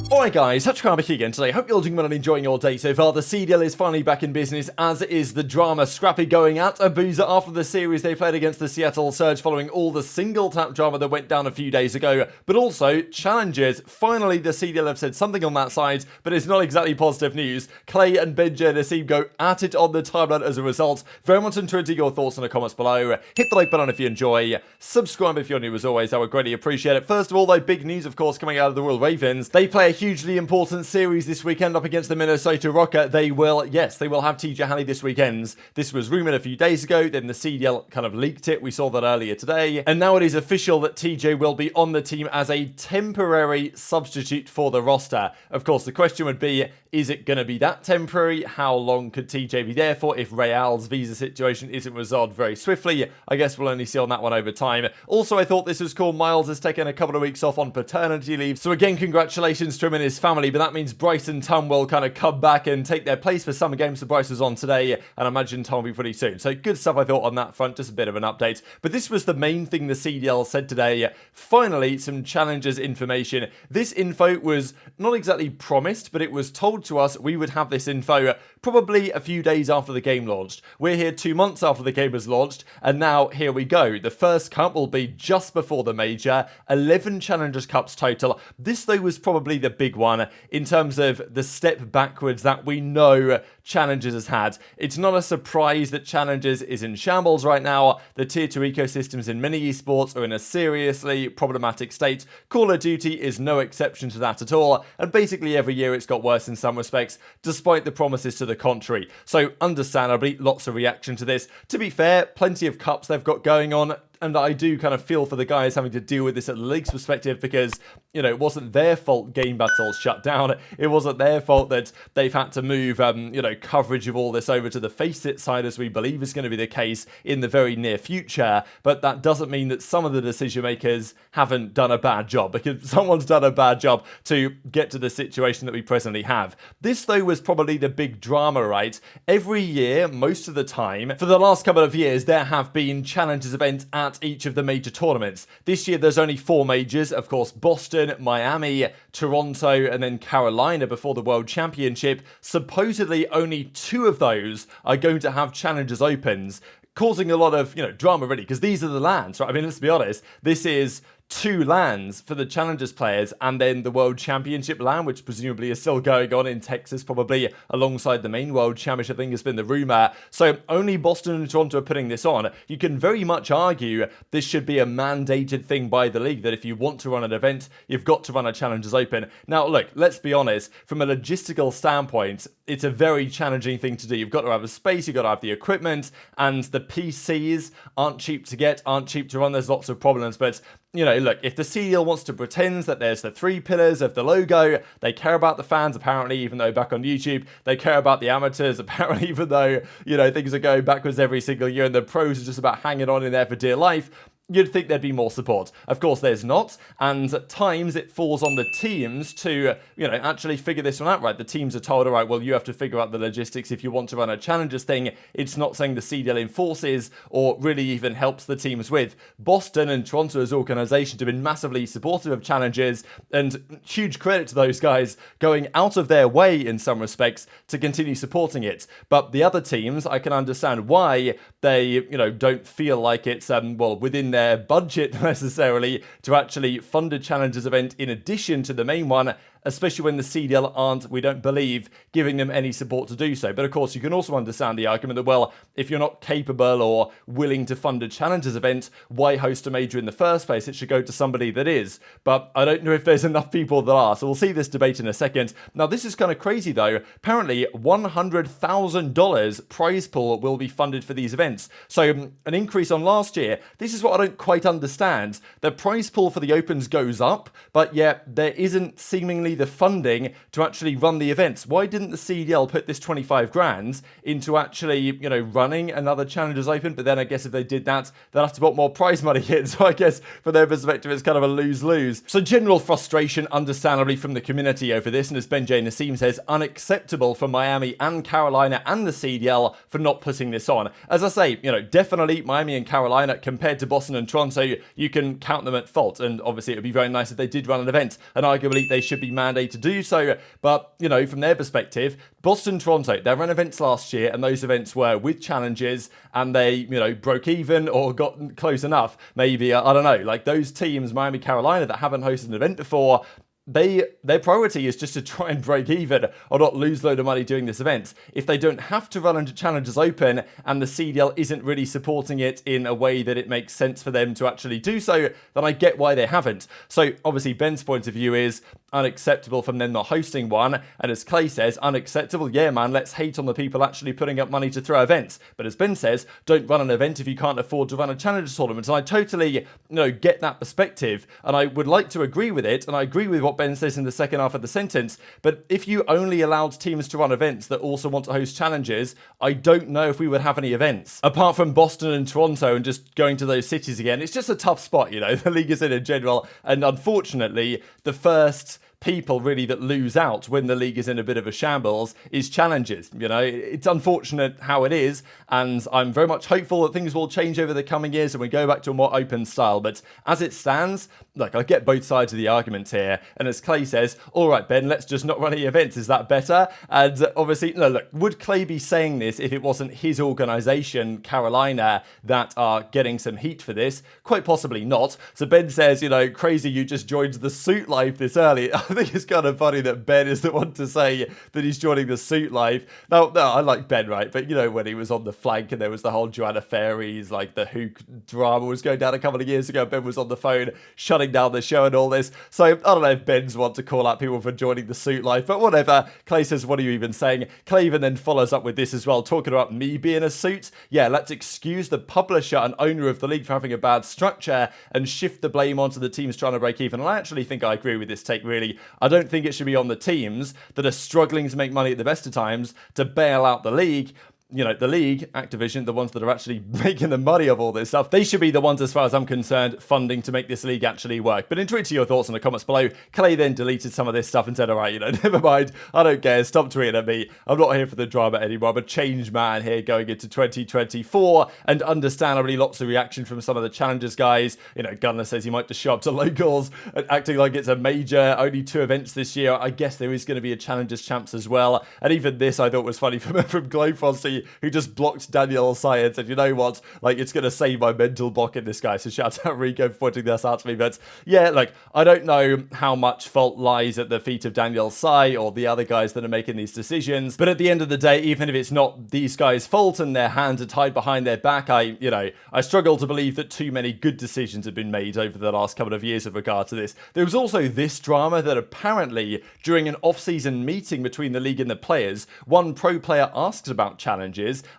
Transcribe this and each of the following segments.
Alright guys, TacticalRab here again today. Hope you're all doing well and enjoying your day so far. The CDL is finally back in business, as is the drama. Scrappy going at Abuzah after the series they played against the Seattle Surge following all the single tap drama that went down a few days ago. But also, challenges. Finally, the CDL have said something on that side, but it's not exactly positive news. Clay and Benji and Nassim go at it on the timeline as a result. Very much interested your thoughts in the comments below. Hit the like button if you enjoy. Subscribe if you're new as always, I would greatly appreciate it. First of all though, big news of course coming out of the Royal Ravens. They play a hugely important series this weekend up against the Minnesota Rocket. They will have TJHaLy this weekend. This was rumoured a few days ago, then the CDL kind of leaked it. We saw that earlier today. And now it is official that TJ will be on the team as a temporary substitute for the roster. Of course, the question would be, is it going to be that temporary? How long could TJ be there for if Real's visa situation isn't resolved very swiftly? I guess we'll only see on that one over time. Also, I thought this was cool. Miles has taken a couple of weeks off on paternity leave. So again, congratulations to him and his family. But that means Bryce and Tom will kind of come back and take their place for summer games. So Bryce was on today, and I imagine Tom will be pretty soon. So good stuff, I thought, on that front. Just a bit of an update. But this was the main thing the CDL said today. Finally, some challenges information. This info was not exactly promised, but it was told to us we would have this info probably a few days after the game launched. We're here 2 months after the game was launched, and now here we go. The first cup will be just before the major. 11 Challengers Cups total. This, though, was probably the big one in terms of the step backwards that we know Challengers has had. It's not a surprise that Challengers is in shambles right now. The tier 2 ecosystems in many esports are in a seriously problematic state. Call of Duty is no exception to that at all, and basically every year it's got worse in some respects, despite the promises to the contrary. So understandably, lots of reaction to this. To be fair, plenty of cups they've got going on, and I do kind of feel for the guys having to deal with this at the league's perspective because, you know, it wasn't their fault game battles shut down. It wasn't their fault that they've had to move, you know, coverage of all this over to the FaceIt side, as we believe is going to be the case in the very near future. But that doesn't mean that some of the decision makers haven't done a bad job, because someone's done a bad job to get to the situation that we presently have. This, though, was probably the big drama, right? Every year, most of the time, for the last couple of years, there have been Challengers events at each of the major tournaments. This year there's only 4 majors, of course Boston, Miami, Toronto, and then Carolina before the World Championship. Supposedly only 2 of those are going to have Challengers Opens, causing a lot of, you know, drama really, because these are the lands, right? I mean, let's be honest, this is 2 lands for the Challengers players, and then the World Championship land, which presumably is still going on in Texas, probably alongside the main World Championship thing has been the rumor. So only Boston and Toronto are putting this on. You can very much argue this should be a mandated thing by the league, that if you want to run an event, you've got to run a Challengers Open. Now look, let's be honest, from a logistical standpoint, it's a very challenging thing to do. You've got to have the space, you've got to have the equipment, and the PCs aren't cheap to get, aren't cheap to run. There's lots of problems, but you know, look, if the CDL wants to pretend that there's the 3 pillars of the logo, they care about the fans, apparently, even though back on YouTube, they care about the amateurs, apparently, even though, you know, things are going backwards every single year and the pros are just about hanging on in there for dear life, you'd think there'd be more support. Of course, there's not, and at times it falls on the teams to, you know, actually figure this one out, right? The teams are told, all right, well, you have to figure out the logistics if you want to run a Challengers thing. It's not something the CDL enforces or really even helps the teams with. Boston and Toronto as organizations have been massively supportive of Challengers, and huge credit to those guys going out of their way in some respects to continue supporting it. But the other teams, I can understand why they, you know, don't feel like it's, well, within their budget necessarily to actually fund a Challengers event in addition to the main one, especially when the CDL aren't, we don't believe, giving them any support to do so. But of course, you can also understand the argument that, well, if you're not capable or willing to fund a Challengers event, why host a major in the first place? It should go to somebody that is. But I don't know if there's enough people that are, so we'll see this debate in a second. Now, this is kind of crazy, though. Apparently, $100,000 prize pool will be funded for these events. So, an increase on last year. This is what I don't quite understand. The prize pool for the Opens goes up, but yet there isn't seemingly the funding to actually run the events. Why didn't the CDL put this 25 grand into actually, you know, running another Challengers Open? But then I guess if they did that, they'll have to put more prize money in. So I guess from their perspective, it's kind of a lose-lose. So general frustration, understandably, from the community over this. And as Benji Nassim says, unacceptable for Miami and Carolina and the CDL for not putting this on. As I say, you know, definitely Miami and Carolina compared to Boston and Toronto, you can count them at fault. And obviously it would be very nice if they did run an event. And arguably they should be mandate to do so. But, you know, from their perspective, Boston, Toronto, they ran events last year, and those events were with challenges, and they, you know, broke even or got close enough. Maybe, I don't know, like those teams, Miami, Carolina, that haven't hosted an event before, their priority is just to try and break even or not lose a load of money doing this event. If they don't have to run into challenges open and the CDL isn't really supporting it in a way that it makes sense for them to actually do so, then I get why they haven't. So obviously Ben's point of view is unacceptable from them not hosting one, and as Clay says, unacceptable, yeah man, let's hate on the people actually putting up money to throw events. But as Ben says, don't run an event if you can't afford to run a challenge tournament. And I totally, you know, get that perspective, and I would like to agree with it, and I agree with what Ben says in the second half of the sentence. But if you only allowed teams to run events that also want to host challenges, I don't know if we would have any events. Apart from Boston and Toronto and just going to those cities again, it's just a tough spot, you know, the league is in general. And unfortunately, the first people really that lose out when the league is in a bit of a shambles is challenges. You know, it's unfortunate how it is, and I'm very much hopeful that things will change over the coming years and we go back to a more open style. But as it stands, look, I get both sides of the argument here, and as Clay says, all right Ben, let's just not run any events, is that better? And obviously, no, look, would Clay be saying this if it wasn't his organisation, Carolina, that are getting some heat for this? Quite possibly not. So Ben says, you know, crazy you just joined the suit live this early. I think it's kind of funny that Ben is the one to say that he's joining the suit live. No, I like Ben, right? But you know, when he was on the flank and there was the whole Joanna Fairies, like the Hook drama was going down a couple of years ago, Ben was on the phone shutting down the show and all this. So I don't know if Ben's want to call out people for joining the suit live, but whatever. Clay says, what are you even saying? Clay even then follows up with this as well, talking about me being a suit. Yeah, let's excuse the publisher and owner of the league for having a bad structure and shift the blame onto the teams trying to break even. And I actually think I agree with this take, really. I don't think it should be on the teams that are struggling to make money at the best of times to bail out the league. You know, the league, Activision, the ones that are actually making the money of all this stuff, they should be the ones, as far as I'm concerned, funding to make this league actually work. But enjoy to your thoughts in the comments below. Clay then deleted some of this stuff and said, all right, you know, never mind. I don't care. Stop tweeting at me. I'm not here for the drama anymore. I'm a changed man here going into 2024. And understandably, lots of reaction from some of the challengers guys. You know, Gunner says he might just show up to locals and acting like it's a major, only 2 events this year. I guess there is going to be a challengers champs as well. And even this I thought was funny from Glowfrosty, who just blocked Daniel Sai and said, you know what, like, it's going to save my mental block in this guy. So shout out Rico for pointing this out to me. But yeah, like, I don't know how much fault lies at the feet of Daniel Sai or the other guys that are making these decisions. But at the end of the day, even if it's not these guys' fault and their hands are tied behind their back, I struggle to believe that too many good decisions have been made over the last couple of years with regard to this. There was also this drama that apparently during an off-season meeting between the league and the players, one pro player asked about challenges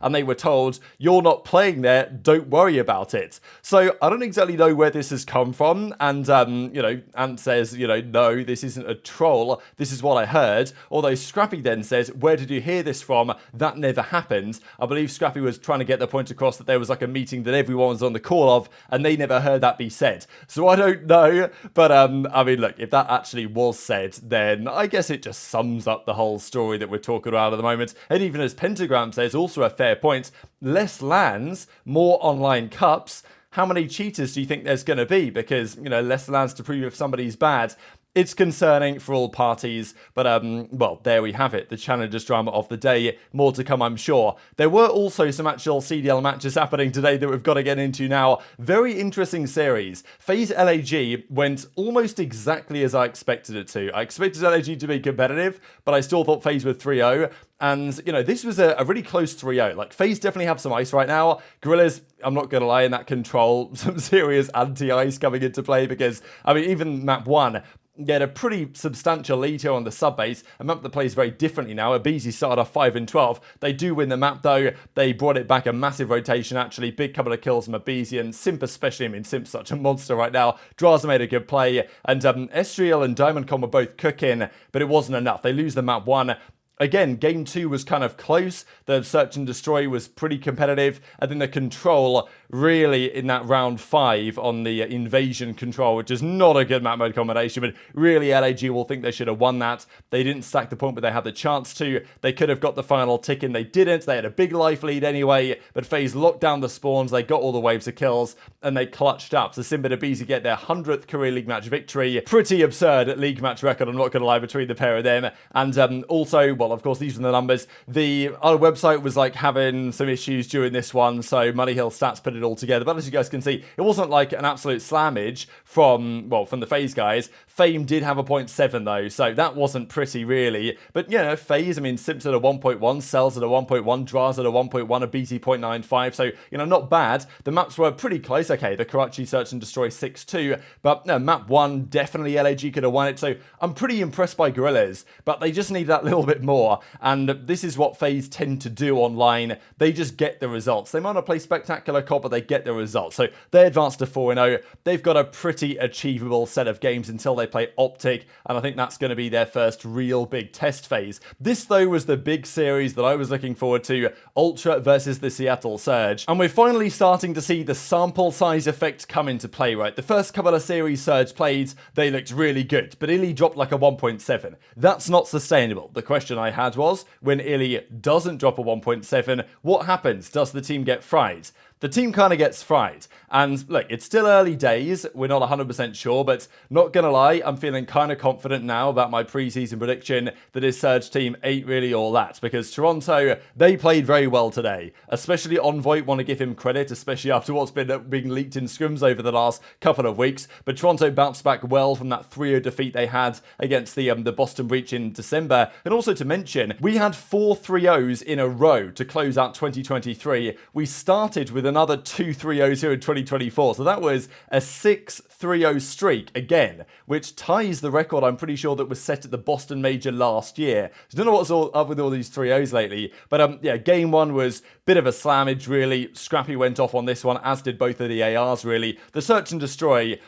and they were told, you're not playing there, don't worry about it. So I don't exactly know where this has come from, and Ant says, no, this isn't a troll, this is what I heard. Although Scrappy then says, where did you hear this from? That never happened. I believe Scrappy was trying to get the point across that there was like a meeting that everyone was on the call of, and they never heard that be said. So I don't know, but I mean, look, if that actually was said, then I guess it just sums up the whole story that we're talking about at the moment. And even as Pentagram says, also a fair point, less LANs, more online cups. How many cheaters do you think there's going to be? Because, less LANs to prove if somebody's bad. It's concerning for all parties, but, well, there we have it. The challengers drama of the day. More to come, I'm sure. There were also some actual CDL matches happening today that we've got to get into now. Very interesting series. FaZe LAG went almost exactly as I expected it to. I expected LAG to be competitive, but I still thought FaZe were 3-0. And, this was a really close 3-0. Like, FaZe definitely have some ice right now. Gorillas, I'm not going to lie, in that control, some serious anti-ice coming into play because, I mean, even map 1, get a pretty substantial lead here on the sub base. A map that plays very differently now. aBeZy started off 5-12. They do win the map though. They brought it back a massive rotation actually. Big couple of kills from aBeZy and Simp especially. I mean, Simp's such a monster right now. Drazah made a good play. And Estriel and DiamondCon were both cooking, but it wasn't enough. They lose the map 1. Again, game 2 was kind of close. The search and destroy was pretty competitive. And then the control really in that round 5 on the invasion control, which is not a good map mode combination, but really LAG will think they should have won that. They didn't stack the point, but they had the chance to. They could have got the final tick in, they didn't. They had a big life lead anyway, but FaZe locked down the spawns, they got all the waves of kills, and they clutched up. So Simp and aBeZy get their 100th career league match victory. Pretty absurd league match record, I'm not going to lie, between the pair of them. And also, well, of course, these are the numbers. The other website was like having some issues during this one, so Money Hill Stats put it all together. But as you guys can see, it wasn't like an absolute slammage from the FaZe guys. Fame did have a 0.7 though, so that wasn't pretty really. But, you know, FaZe, I mean, Simp's at a 1.1, Cells at a 1.1, Drazah at a 1.1, aBeZy 0.95, so, you know, not bad. The maps were pretty close. Okay, the Karachi Search and Destroy 6-2, but no, map 1, definitely LAG could have won it, so I'm pretty impressed by Gorillas, but they just need that little bit more, and this is what FaZe tend to do online. They just get the results. They might not play spectacular COD, but they get the results. So they advanced to 4-0. They've got a pretty achievable set of games until they play OpTic, and I think that's going to be their first real big test phase. This, though, was the big series that I was looking forward to, Ultra versus the Seattle Surge. And we're finally starting to see the sample size effect come into play, right? The first couple of series Surge played, they looked really good, but iLLeY dropped like a 1.7. That's not sustainable. The question I had was, when iLLeY doesn't drop a 1.7, what happens? Does the team get fried? The team kind of gets fried. And look, it's still early days. We're not 100% sure, but not going to lie, I'm feeling kind of confident now about my preseason prediction that his Surge team ain't really all that, because Toronto, they played very well today. Especially Envoy, want to give him credit, especially after what's been being leaked in scrims over the last couple of weeks. But Toronto bounced back well from that 3-0 defeat they had against the Boston Breach in December. And also to mention, we had 4 3-0s in a row to close out 2023. We started with another 2 3-0s here in 2024. So that was a 6 3-0 streak again, which ties the record, I'm pretty sure, that was set at the Boston Major last year. So I don't know what's all up with all these 3-0s lately. But yeah, game 1 was a bit of a slammage, really. Scrappy went off on this one, as did both of the ARs, really. The Search and Destroy,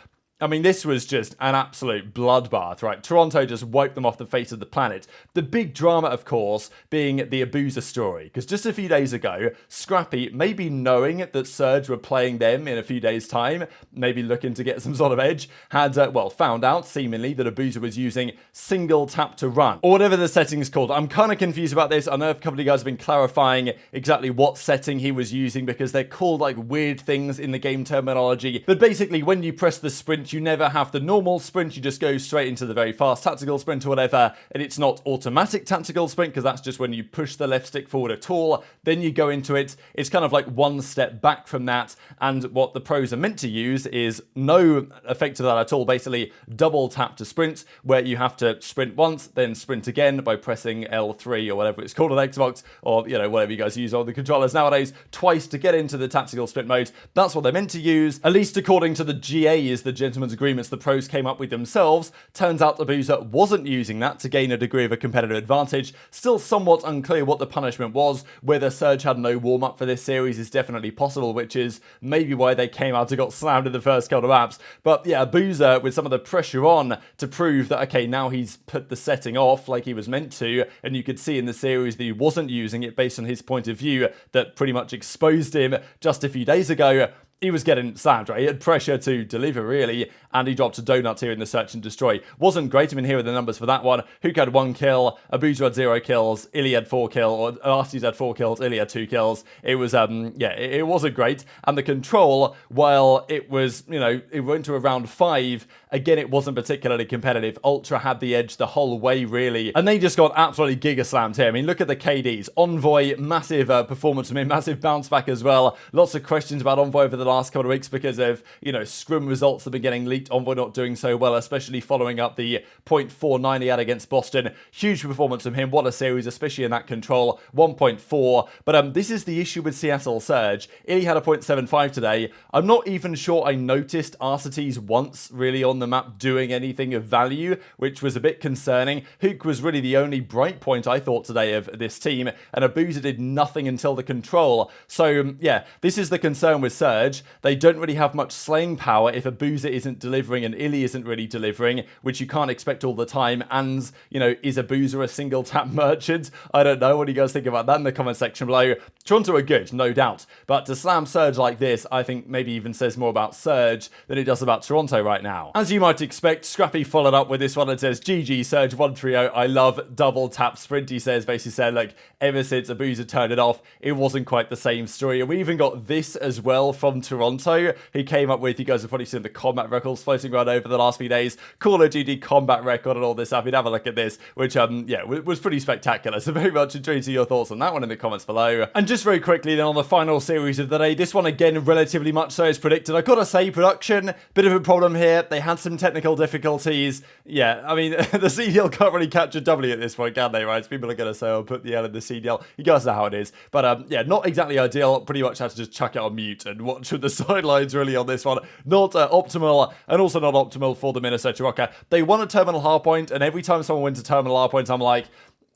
I mean, this was just an absolute bloodbath, right? Toronto just wiped them off the face of the planet. The big drama, of course, being the Abuzah story. Because just a few days ago, Scrappy, maybe knowing that Surge were playing them in a few days' time, maybe looking to get some sort of edge, had, found out, seemingly, that Abuzah was using single tap to run, or whatever the setting's called. I'm kind of confused about this. I know a couple of you guys have been clarifying exactly what setting he was using, because they're called, like, weird things in the game terminology. But basically, when you press the sprint, you never have the normal sprint, you just go straight into the very fast tactical sprint or whatever, and it's not automatic tactical sprint, because that's just when you push the left stick forward at all, then you go into it. It's kind of like one step back from that, and what the pros are meant to use is no effect to that at all, basically double tap to sprint, where you have to sprint once, then sprint again by pressing L3 or whatever it's called on Xbox, or, you know, whatever you guys use on the controllers nowadays, twice to get into the tactical sprint mode. That's what they're meant to use, at least according to the GAs, the gentleman's agreements the pros came up with themselves. Turns out Abuzah wasn't using that to gain a degree of a competitive advantage. Still somewhat unclear what the punishment was. Whether Surge had no warm-up for this series is definitely possible, which is maybe why they came out and got slammed in the first couple of maps. But yeah, Abuzah, with some of the pressure on to prove that, okay, now he's put the setting off like he was meant to, and you could see in the series that he wasn't using it based on his point of view that pretty much exposed him just a few days ago. He was getting slammed, right? He had pressure to deliver, really, and he dropped a donut here in the Search and Destroy. Wasn't great. I mean, here are the numbers for that one. Hook had 1 kill, Abuzah had 0 kills, iLLeY had 4 kills, or Arsty's had 4 kills, iLLeY had 2 kills. It was, yeah, it wasn't great. And the control, while it was, you know, it went to around 5, again, it wasn't particularly competitive. Ultra had the edge the whole way, really. And they just got absolutely giga-slammed here. I mean, look at the KDs. Envoy, massive performance from him, massive bounce back as well. Lots of questions about Envoy over the last couple of weeks because of, you know, scrim results that have been getting leaked. Envoy not doing so well, especially following up the 0.49 he had against Boston. Huge performance from him. What a series, especially in that control. 1.4. But this is the issue with Seattle Surge. iLLeY had a 0.75 today. I'm not even sure I noticed Arcetes once, really, on the map doing anything of value, which was a bit concerning. Hook was really the only bright point, I thought, today of this team, and Abuzah did nothing until the control. So, yeah, this is the concern with Surge. They don't really have much slaying power if Abuzah isn't delivering and iLLeY isn't really delivering, which you can't expect all the time. And, you know, is Abuzah a single tap merchant? I don't know. What do you guys think about that in the comment section below? Toronto are good, no doubt. But to slam Surge like this, I think maybe even says more about Surge than it does about Toronto right now. As you might expect, Scrappy followed up with this one and says, GG Surge 130. I love double tap sprint. He says, basically said, like, ever since Abuzah turned it off, it wasn't quite the same story. And we even got this as well from Toronto. He came up with, you guys have probably seen the combat records floating around over the last few days. Call of Duty combat record and all this stuff. You'd have a look at this, which, yeah, was pretty spectacular. So very much intrigued to your thoughts on that one in the comments below. And just very quickly then on the final series of the day, this one again relatively much so as predicted. I gotta say, production, bit of a problem here. They had some technical difficulties. Yeah, I mean, the CDL can't really capture W at this point, can they, right? So people are gonna say, I'll put the L in the CDL. You guys know how it is. But yeah, not exactly ideal. Pretty much had to just chuck it on mute and watch the sidelines really on this one. Not optimal, and also not optimal for the Minnesota Rocker. They won a terminal hardpoint, and every time someone wins a terminal hardpoint, I'm like,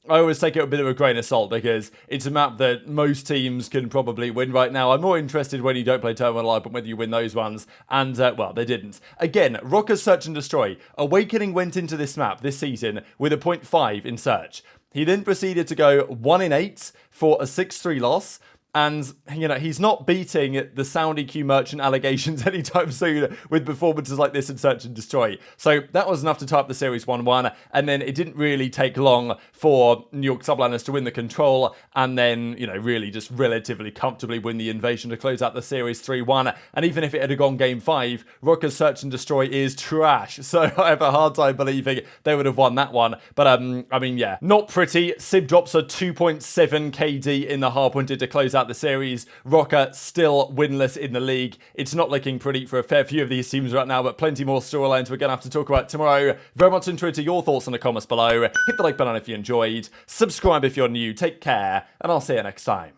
I always take it with a bit of a grain of salt because it's a map that most teams can probably win right now. I'm more interested when you don't play Terminal Hardpoint, whether you win those ones. And, well, they didn't. Again, Rocker's Search and Destroy. Awakening went into this map this season with a 0.5 in Search. He then proceeded to go 1 in 8 for a 6-3 loss. And, you know, he's not beating the Sound EQ merchant allegations anytime soon with performances like this in Search and Destroy. So that was enough to tie up the series 1-1. And then it didn't really take long for New York Subliners to win the control. And then, you know, really just relatively comfortably win the invasion to close out the series 3-1. And even if it had gone game 5, Rocker's Search and Destroy is trash. So I have a hard time believing they would have won that one. But, I mean, yeah, not pretty. Sib drops a 2.7 KD in the hardpointed to close out the series. Rocker still winless in the league. It's not looking pretty for a fair few of these teams right now, but plenty more storylines we're going to have to talk about tomorrow. Very much interested to your thoughts in the comments below. Hit the like button if you enjoyed. Subscribe if you're new. Take care, and I'll see you next time.